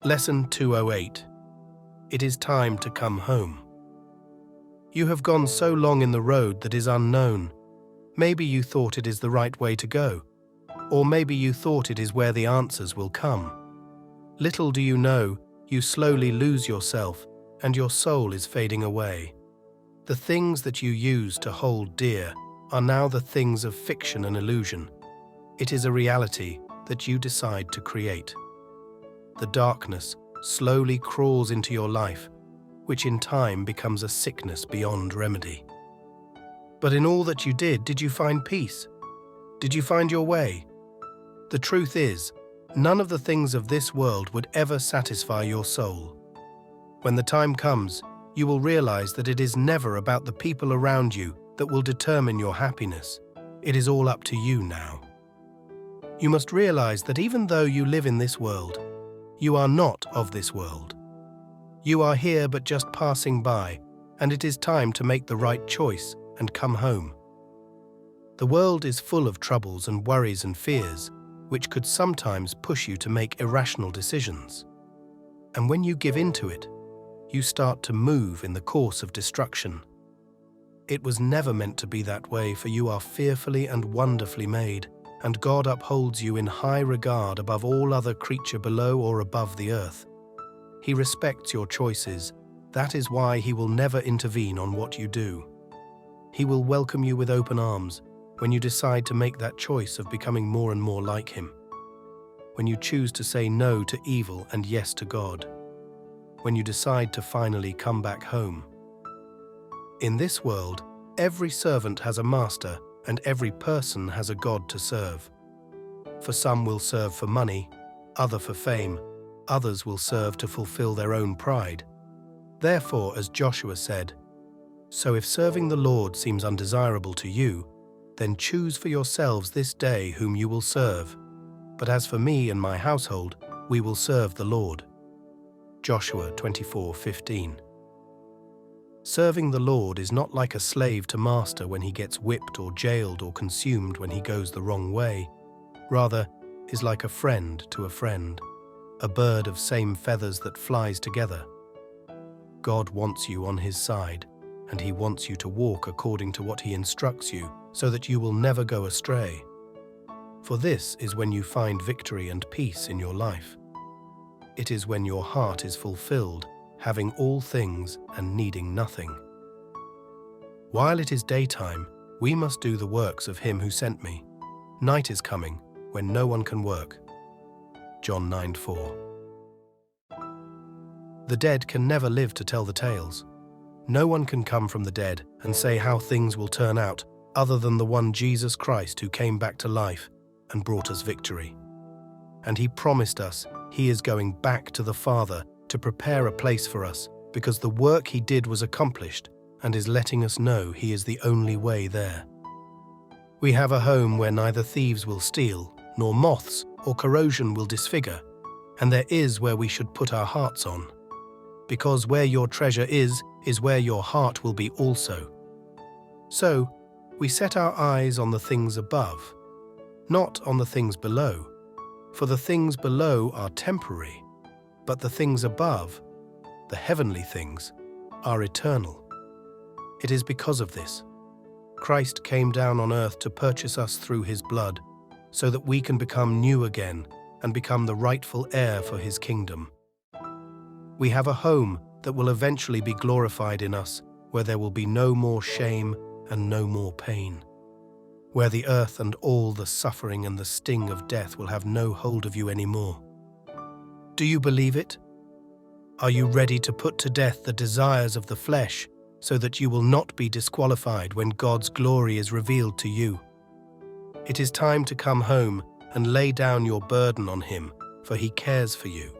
Lesson 208. It is time to come home. You have gone so long in the road that is unknown. Maybe you thought it is the right way to go, or maybe you thought it is where the answers will come. Little do you know, you slowly lose yourself and your soul is fading away. The things that you used to hold dear are now the things of fiction and illusion. It is a reality that you decide to create. The darkness slowly crawls into your life, which in time becomes a sickness beyond remedy. But in all that you did you find peace? Did you find your way? The truth is, none of the things of this world would ever satisfy your soul. When the time comes, you will realize that it is never about the people around you that will determine your happiness. It is all up to you now. You must realize that even though you live in this world, you are not of this world. You are here but just passing by, and it is time to make the right choice and come home. The world is full of troubles and worries and fears, which could sometimes push you to make irrational decisions. And when you give in to it, you start to move in the course of destruction. It was never meant to be that way, for you are fearfully and wonderfully made, and God upholds you in high regard above all other creature below or above the earth. He respects your choices. That is why He will never intervene on what you do. He will welcome you with open arms when you decide to make that choice of becoming more and more like Him. When you choose to say no to evil and yes to God. When you decide to finally come back home. In this world, every servant has a master, and every person has a God to serve. For some will serve for money, others for fame, others will serve to fulfill their own pride. Therefore, as Joshua said, "So if serving the Lord seems undesirable to you, then choose for yourselves this day whom you will serve. But as for me and my household, we will serve the Lord." Joshua 24:15. Serving the Lord is not like a slave to master when he gets whipped or jailed or consumed when he goes the wrong way. Rather, is like a friend to a friend, a bird of same feathers that flies together. God wants you on His side, and He wants you to walk according to what He instructs you, so that you will never go astray. For this is when you find victory and peace in your life. It is when your heart is fulfilled, having all things and needing nothing. While it is daytime, we must do the works of Him who sent me. Night is coming, when no one can work. John 9:4. The dead can never live to tell the tales. No one can come from the dead and say how things will turn out, other than the one Jesus Christ who came back to life and brought us victory. And He promised us He is going back to the Father to prepare a place for us, because the work He did was accomplished, and is letting us know He is the only way there. We have a home where neither thieves will steal, nor moths or corrosion will disfigure, and there is where we should put our hearts on. Because where your treasure is where your heart will be also. So, we set our eyes on the things above, not on the things below, for the things below are temporary, but the things above, the heavenly things, are eternal. It is because of this. Christ came down on earth to purchase us through His blood, so that we can become new again and become the rightful heir for His kingdom. We have a home that will eventually be glorified in us, where there will be no more shame and no more pain, where the earth and all the suffering and the sting of death will have no hold of you anymore. Do you believe it? Are you ready to put to death the desires of the flesh, so that you will not be disqualified when God's glory is revealed to you? It is time to come home and lay down your burden on Him, for He cares for you.